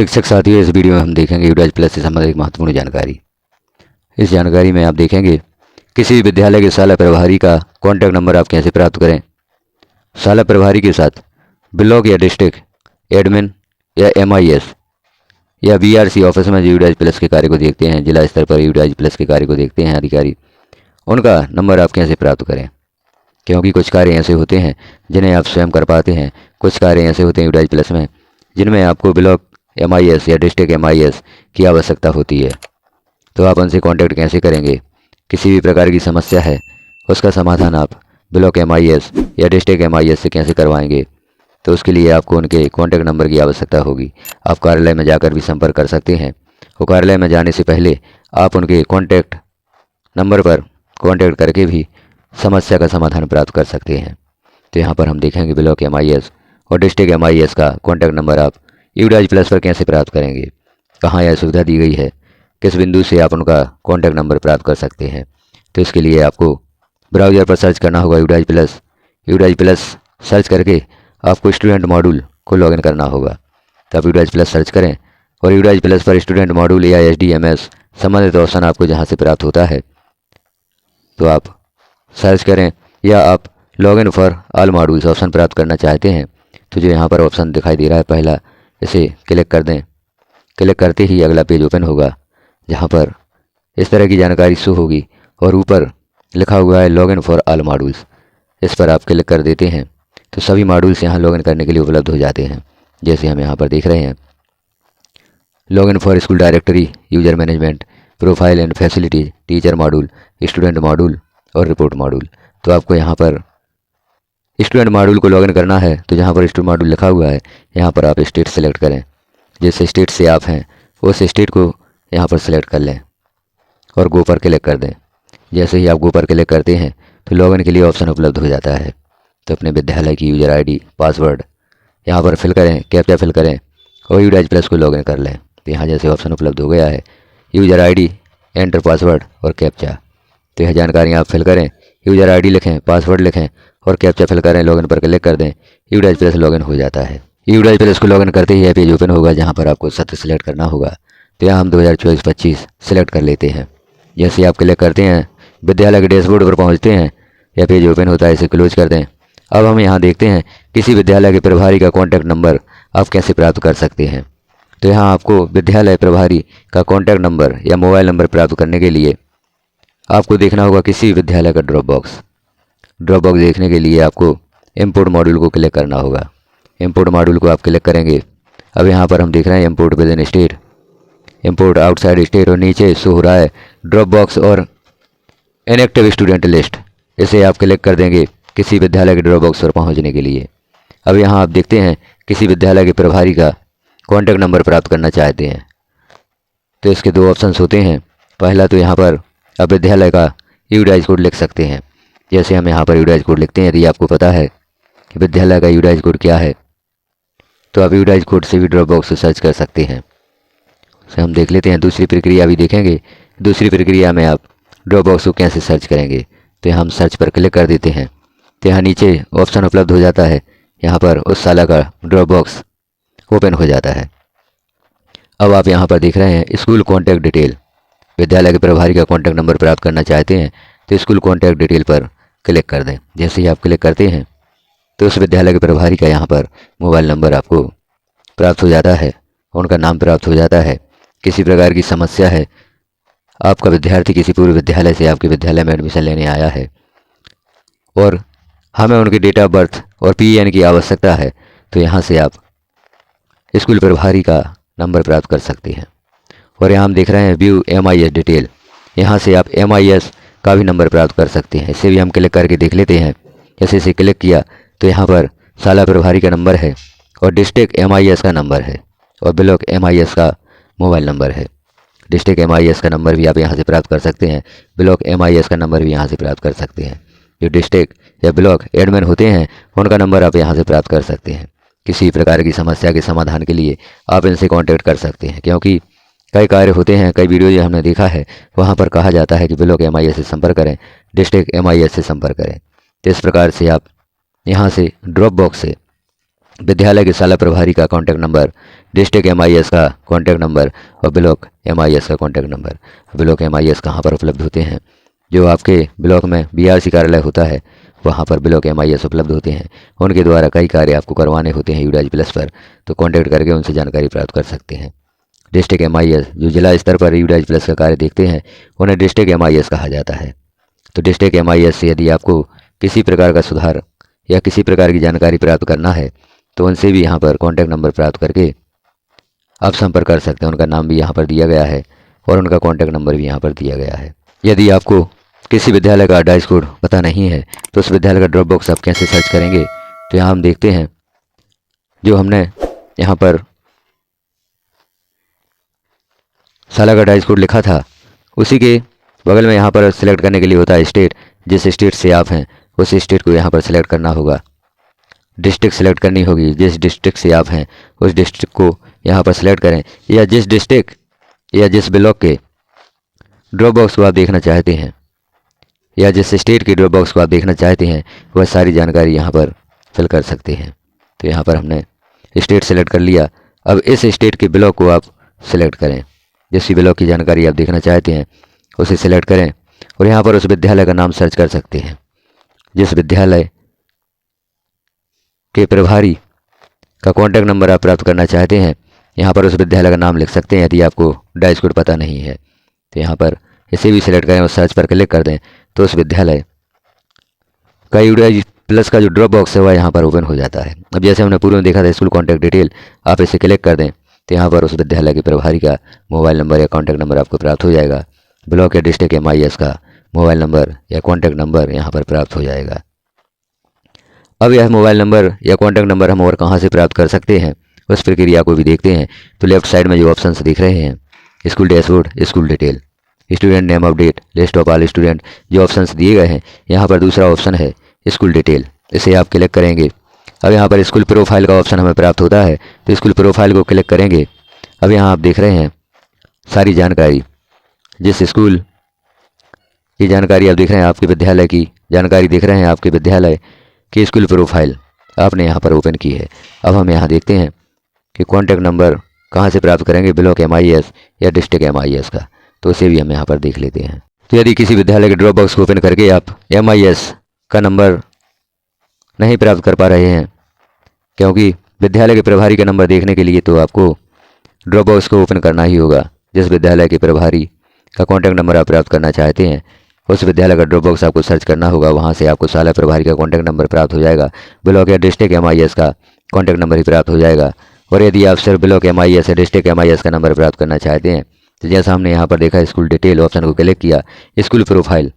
शिक्षक साथियों, इस वीडियो में हम देखेंगे यूडाइज प्लस से संबंधित महत्वपूर्ण जानकारी। इस जानकारी में आप देखेंगे किसी भी विद्यालय के शाला प्रभारी का कॉन्टैक्ट नंबर आप कैसे प्राप्त करें। शाला प्रभारी के साथ ब्लॉक या डिस्ट्रिक्ट एडमिन या MIS या BRC ऑफिस में जो यूडाइज प्लस के कार्य को देखते हैं, जिला स्तर पर यूडाइज प्लस के कार्य को देखते हैं अधिकारी, उनका नंबर आप कैसे प्राप्त करें। क्योंकि कुछ कार्य ऐसे होते हैं जिन्हें आप स्वयं कर पाते हैं, कुछ कार्य ऐसे होते हैं यूडाइज प्लस में जिनमें आपको ब्लॉक MIS या डिस्ट्रिक्ट MIS की आवश्यकता होती है। तो आप उनसे कांटेक्ट कैसे करेंगे। किसी भी प्रकार की समस्या है उसका समाधान आप ब्लॉक MIS या डिस्ट्रिक्ट MIS से कैसे करवाएंगे, तो उसके लिए आपको उनके कॉन्टैक्ट नंबर की आवश्यकता होगी। आप कार्यालय में जाकर भी संपर्क कर सकते हैं और कार्यालय में जाने से पहले आप उनके कॉन्टैक्ट नंबर पर कॉन्टैक्ट करके भी समस्या का समाधान प्राप्त कर सकते हैं। तो यहाँ पर हम देखेंगे ब्लॉक MIS और डिस्ट्रिक्ट MIS का कॉन्टैक्ट नंबर आप यूडाइज प्लस पर कैसे प्राप्त करेंगे, कहाँ यह सुविधा दी गई है, किस बिंदु से आप उनका कॉन्टैक्ट नंबर प्राप्त कर सकते हैं। तो इसके लिए आपको ब्राउज़र पर सर्च करना होगा यूडाइज प्लस सर्च करके आपको स्टूडेंट मॉड्यूल को लॉगिन करना होगा। तो आप यूडाइज प्लस सर्च करें और यूडाइज प्लस पर स्टूडेंट मॉड्यूल या SDMS संबंधित ऑप्शन आपको जहाँ से प्राप्त होता है तो आप सर्च करें, या आप login for all modules option प्राप्त करना चाहते हैं तो जो यहाँ पर ऑप्शन दिखाई दे रहा है पहला, इसे क्लिक कर दें। क्लिक करते ही अगला पेज ओपन होगा जहाँ पर इस तरह की जानकारी शो होगी और ऊपर लिखा हुआ है लॉगिन फॉर ऑल मॉड्यूल्स। इस पर आप क्लिक कर देते हैं तो सभी मॉड्यूल्स यहाँ लॉगिन करने के लिए उपलब्ध हो जाते हैं। जैसे हम यहाँ पर देख रहे हैं, login for school directory, user management, profile and facilities, teacher module, student module और रिपोर्ट मॉड्यूल। तो आपको यहाँ पर स्टूडेंट मॉड्यूल को लॉगिन करना है तो जहाँ पर स्टूडेंट मॉड्यूल लिखा हुआ है यहाँ पर आप स्टेट सेलेक्ट करें। जिस स्टेट से आप हैं उस स्टेट को यहाँ पर सेलेक्ट कर लें और गो पर क्लिक कर दें। जैसे ही आप गो पर क्लिक करते हैं तो लॉगिन के लिए ऑप्शन उपलब्ध हो जाता है। तो अपने विद्यालय की यूजर ID, पासवर्ड यहाँ पर फिल करें, कैप्चा फिल करें और यूडाइज प्लस को लॉगिन कर लें। तो यहाँ जैसे ऑप्शन उपलब्ध हो गया है यूजर ID, एंटर पासवर्ड और कैप्चा। तो यह जानकारी आप फिल करें, यूजर ID लिखें, पासवर्ड लिखें और कैप्चा फिल करें, लॉगिन पर क्लिक कर दें। यूडाइज प्लस लॉगिन हो जाता है। यूडाइज प्लस को लॉगिन करते ही यह पेज ओपन होगा जहाँ पर आपको सत्र सेलेक्ट करना होगा। तो यहाँ हम 2024-25 सेलेक्ट कर लेते हैं। जैसे आप क्लिक करते हैं विद्यालय के डैशबोर्ड पर पहुँचते हैं, यह पेज ओपन होता है, इसे क्लोज कर दें। अब हम यहाँ देखते हैं किसी विद्यालय के प्रभारी का कॉन्टैक्ट नंबर आप कैसे प्राप्त कर सकते हैं। तो यहाँ आपको विद्यालय प्रभारी का कॉन्टैक्ट नंबर या मोबाइल नंबर प्राप्त करने के लिए आपको देखना होगा किसी विद्यालय का ड्रॉप बॉक्स देखने के लिए आपको इंपोर्ट मॉड्यूल को क्लिक करना होगा। इंपोर्ट मॉड्यूल को आप क्लिक करेंगे। अब यहाँ पर हम देख रहे हैं import with in state, import outside state और नीचे शो हो रहा है ड्रॉप बॉक्स और इनएक्टिव स्टूडेंट लिस्ट। इसे आप क्लिक कर देंगे किसी विद्यालय के ड्रॉप बॉक्स पर पहुँचने के लिए। अब यहाँ आप देखते हैं किसी विद्यालय के प्रभारी का कॉन्टैक्ट नंबर प्राप्त करना चाहते हैं तो इसके दो ऑप्शंस होते हैं। पहला तो यहाँ पर आप विद्यालय का यूडाइज कोड लिख सकते हैं। जैसे हम यहाँ पर यूडाइज कोड लिखते हैं, यदि आपको पता है कि विद्यालय का यूडाइज कोड क्या है तो आप यूडाइज कोड से भी ड्रॉप बॉक्स से सर्च कर सकते हैं। तो हम देख लेते हैं, दूसरी प्रक्रिया भी देखेंगे। दूसरी प्रक्रिया में आप ड्रॉप बॉक्स को कैसे सर्च करेंगे। तो हम सर्च पर क्लिक कर देते हैं तो यहाँ नीचे ऑप्शन उपलब्ध हो जाता है, यहाँ पर उस शाला का ड्रॉप बॉक्स ओपन हो जाता है। अब आप यहाँ पर देख रहे हैं स्कूल कॉन्टैक्ट डिटेल। विद्यालय के प्रभारी का कॉन्टैक्ट नंबर प्राप्त करना चाहते हैं तो स्कूल कॉन्टैक्ट डिटेल पर क्लिक कर दें। जैसे ही आप क्लिक करते हैं तो उस विद्यालय के प्रभारी का यहाँ पर मोबाइल नंबर आपको प्राप्त हो जाता है, उनका नाम प्राप्त हो जाता है। किसी प्रकार की समस्या है, आपका विद्यार्थी किसी पूर्व विद्यालय से आपके विद्यालय में एडमिशन लेने आया है और हमें उनके डेट ऑफ बर्थ और PN की आवश्यकता है, तो यहाँ से आप स्कूल प्रभारी का नंबर प्राप्त कर सकते हैं। और यहाँ हम देख रहे हैं व्यू MIS डिटेल, यहाँ से आप MIS का भी नंबर प्राप्त कर सकते हैं। इसे भी हम क्लिक करके देख लेते हैं। जैसे इसे क्लिक किया तो यहाँ पर शाला प्रभारी का नंबर है और डिस्ट्रिक्ट MIS का नंबर है और ब्लॉक MIS का मोबाइल नंबर है। डिस्ट्रिक्ट MIS का नंबर भी आप यहाँ से प्राप्त कर सकते हैं, ब्लॉक MIS का नंबर भी यहाँ से प्राप्त कर सकते हैं। जो डिस्ट्रिक्ट या ब्लॉक एडमिन होते हैं उनका नंबर आप यहाँ से प्राप्त कर सकते हैं। किसी प्रकार की समस्या के समाधान के लिए आप इनसे कॉन्टैक्ट कर सकते हैं, क्योंकि कई कार्य होते हैं, कई वीडियो जो हमने देखा है वहाँ पर कहा जाता है कि ब्लॉक MIS से संपर्क करें, डिस्ट्रिक्ट MIS से संपर्क करें। तो इस प्रकार से आप यहाँ से ड्रॉप बॉक्स से विद्यालय के शाला प्रभारी का कॉन्टैक्ट नंबर डिस्ट्रिक्ट MIS का कॉन्टैक्ट नंबर और ब्लॉक MIS का कॉन्टैक्ट नंबर। ब्लॉक MIS कहाँ पर उपलब्ध होते हैं? जो आपके ब्लॉक में BRC कार्यालय होता है वहाँ पर ब्लॉक MIS उपलब्ध होते हैं। उनके द्वारा कई कार्य आपको करवाने होते हैं यूडाइज प्लस पर, तो कॉन्टैक्ट करके उनसे जानकारी प्राप्त कर सकते हैं। डिस्ट्रिक्ट MIS जो जिला स्तर पर यूडाइज प्लस का कार्य देखते हैं उन्हें डिस्ट्रिक्ट MIS कहा जाता है। तो डिस्ट्रिक्ट MIS से यदि आपको किसी प्रकार का सुधार या किसी प्रकार की जानकारी प्राप्त करना है तो उनसे भी यहाँ पर कॉन्टैक्ट नंबर प्राप्त करके आप संपर्क कर सकते हैं। उनका नाम भी यहाँ पर दिया गया है और उनका कॉन्टैक्ट नंबर भी यहाँ पर दिया गया है। यदि आपको किसी विद्यालय का एड्रेस कोड पता नहीं है तो उस विद्यालय का ड्रॉप बॉक्स आप कैसे सर्च करेंगे? तो यहाँ हम देखते हैं जो हमने यहाँ पर साला का एड्रेस कोड लिखा था उसी के बगल में यहाँ पर सिलेक्ट करने के लिए होता है स्टेट। जिस स्टेट से आप हैं उस स्टेट को यहाँ पर सिलेक्ट करना होगा। डिस्ट्रिक्ट सिलेक्ट करनी होगी, जिस डिस्ट्रिक्ट से आप हैं उस डिस्ट्रिक्ट को यहाँ पर सिलेक्ट करें, या जिस डिस्ट्रिक्ट या जिस ब्लॉक के ड्रॉप बॉक्स को आप देखना चाहते हैं या जिस स्टेट के ड्रॉप बॉक्स को आप देखना चाहते हैं वह सारी जानकारी यहाँ पर फिल कर सकते हैं। तो यहाँ पर हमने स्टेट सेलेक्ट कर लिया। अब इस स्टेट के ब्लॉक को आप सिलेक्ट करें, जिस भी ब्लॉक की जानकारी आप देखना चाहते हैं उसे सिलेक्ट करें और यहाँ पर उस विद्यालय का नाम सर्च कर सकते हैं। जिस विद्यालय के प्रभारी का कॉन्टैक्ट नंबर आप प्राप्त करना चाहते हैं यहाँ पर उस विद्यालय का नाम लिख सकते हैं। यदि आपको एड्रेस कोड पता नहीं है तो यहाँ पर इसे भी सिलेक्ट करें और सर्च पर क्लिक कर दें तो उस विद्यालय का यूडाइज प्लस का जो ड्रॉप बॉक्स है वह यहाँ पर ओपन हो जाता है। अब जैसे हमने पूर्व में देखा था स्कूल कॉन्टैक्ट डिटेल, आप इसे क्लिक कर दें तो यहाँ पर उस विद्यालय के प्रभारी का मोबाइल नंबर या कॉन्टैक्ट नंबर आपको प्राप्त हो जाएगा। ब्लॉक या डिस्ट्रिक्ट MIS का मोबाइल नंबर या कॉन्टैक्ट नंबर यहाँ पर प्राप्त हो जाएगा। अब यह मोबाइल नंबर या कॉन्टैक्ट नंबर हम और कहाँ से प्राप्त कर सकते हैं उस प्रक्रिया को भी देखते हैं। तो लेफ्ट साइड में जो ऑप्शंस दिख रहे हैं school dashboard, school detail, student name update, list of all student, जो ऑप्शंस दिए गए हैं यहाँ पर दूसरा ऑप्शन है स्कूल डिटेल। इसे आप क्लिक करेंगे। अब यहाँ पर स्कूल प्रोफाइल का ऑप्शन हमें प्राप्त होता है तो स्कूल प्रोफाइल को क्लिक करेंगे। अब यहाँ आप देख रहे हैं सारी जानकारी, जिस स्कूल की जानकारी आप देख रहे हैं, आपके विद्यालय की जानकारी देख रहे हैं, आपके विद्यालय की स्कूल प्रोफाइल आपने यहाँ पर ओपन की है। अब हम यहाँ देखते हैं कि कॉन्टैक्ट नंबर कहाँ से प्राप्त करेंगे, ब्लॉक MIS या डिस्ट्रिक्ट MIS का, तो उसे भी हम यहाँ पर देख लेते हैं। तो यदि किसी विद्यालय के ड्रॉप बॉक्स को ओपन करके आप MIS का नंबर नहीं प्राप्त कर पा रहे हैं, क्योंकि विद्यालय के प्रभारी का नंबर देखने के लिए तो आपको ड्रॉप बॉक्स को ओपन करना ही होगा। जिस विद्यालय के प्रभारी का कॉन्टैक्ट नंबर आप प्राप्त करना चाहते हैं उस विद्यालय का ड्रॉप बॉक्स आपको सर्च करना होगा। वहाँ से आपको साला प्रभारी का कॉन्टैक्ट नंबर प्राप्त हो जाएगा, ब्लॉक या डिस्ट्रिक्ट MIS का कॉन्टैक्ट नंबर ही प्राप्त हो जाएगा। और यदि आप सिर्फ ब्लॉक MIS या डिस्ट्रिक्ट MIS का नंबर प्राप्त करना चाहते हैं तो जैसा हमने यहाँ पर देखा स्कूल डिटेल ऑप्शन को क्लिक किया, स्कूल प्रोफाइल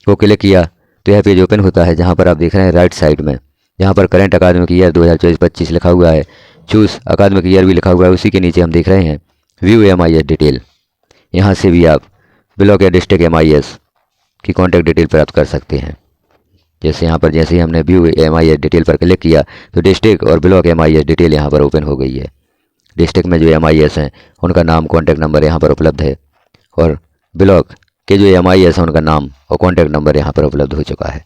को क्लिक किया तो यह पेज ओपन होता है। जहाँ पर आप देख रहे हैं राइट साइड में यहाँ पर करेंट अकादमिक ईयर 2024-25 लिखा हुआ है, चूज़ अकादमिक ईयर भी लिखा हुआ है। उसी के नीचे हम देख रहे हैं व्यू MIS डिटेल। यहाँ से भी आप ब्लॉक या डिस्ट्रिक्ट MIS की कॉन्टैक्ट डिटेल प्राप्त कर सकते हैं। जैसे यहाँ पर जैसे ही हमने व्यू MIS डिटेल पर क्लिक किया तो डिस्ट्रिक्ट और ब्लॉक MIS डिटेल यहाँ पर ओपन हो गई है। डिस्ट्रिक्ट में जो MIS हैं उनका नाम, कॉन्टैक्ट नंबर यहाँ पर उपलब्ध है और ब्लॉक के जो MIS हैं उनका नाम और कॉन्टैक्ट नंबर यहाँ पर उपलब्ध हो चुका है।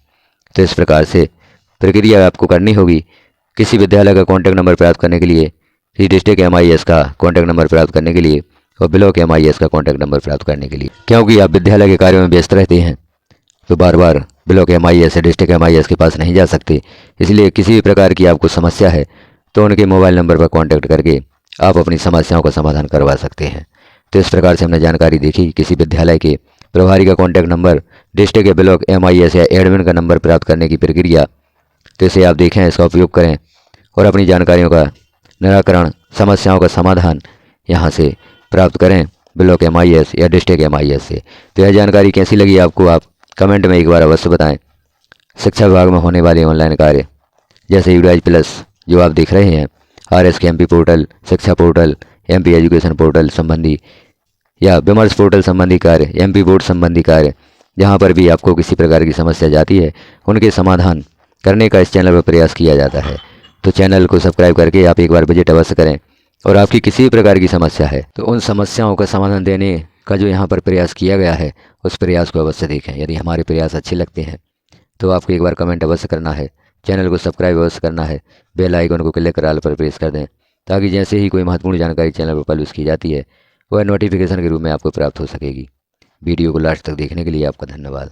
तो इस प्रकार से प्रक्रिया आपको करनी होगी किसी विद्यालय का कॉन्टैक्ट नंबर प्राप्त करने के लिए, किसी डिस्ट्रिक्ट MIS का कॉन्टैक्ट नंबर प्राप्त करने के लिए और ब्लॉक MIS का कॉन्टैक्ट नंबर प्राप्त करने के लिए। क्योंकि आप विद्यालय के कार्यों में व्यस्त रहते हैं तो बार बार ब्लॉक MIS या डिस्ट्रिक्ट MIS के पास नहीं जा सकते, इसलिए किसी भी प्रकार की आपको समस्या है तो उनके मोबाइल नंबर पर कॉन्टैक्ट करके आप अपनी समस्याओं का समाधान करवा सकते हैं। तो इस प्रकार से हमने जानकारी देखी किसी विद्यालय के प्रभारी का कॉन्टैक्ट नंबर, डिस्ट्रिक्ट या ब्लॉक MIS या एडमिन का नंबर प्राप्त करने की प्रक्रिया। तो इसे आप देखें, इसका उपयोग करें और अपनी जानकारियों का निराकरण, समस्याओं का समाधान यहाँ से प्राप्त करें ब्लॉक MIS या डिस्ट्रिक्ट MIS से। तो यह जानकारी कैसी लगी आपको, आप कमेंट में एक बार अवश्य बताएं। शिक्षा विभाग में होने वाले ऑनलाइन कार्य जैसे यूडाइज प्लस जो आप देख रहे हैं, RSKMP पोर्टल, शिक्षा पोर्टल, MP एजुकेशन पोर्टल संबंधी या विमर्श पोर्टल संबंधी कार्य, MP बोर्ड संबंधी कार्य, जहाँ पर भी आपको किसी प्रकार की समस्या जाती है उनके समाधान करने का इस चैनल पर प्रयास किया जाता है। तो चैनल को सब्सक्राइब करके आप एक बार विजिट अवश्य करें और आपकी किसी भी प्रकार की समस्या है तो उन समस्याओं का समाधान देने का जो यहाँ पर प्रयास किया गया है उस प्रयास को अवश्य देखें। यदि हमारे प्रयास अच्छे लगते हैं तो आपको एक बार कमेंट अवश्य करना है, चैनल को सब्सक्राइब अवश्य करना है, बेल आइकन को क्लिक कर ऑल पर प्रेस कर दें ताकि जैसे ही कोई महत्वपूर्ण जानकारी चैनल पर पब्लिश की जाती है वह नोटिफिकेशन के रूप में आपको प्राप्त हो सकेगी। वीडियो को लास्ट तक देखने के लिए आपका धन्यवाद।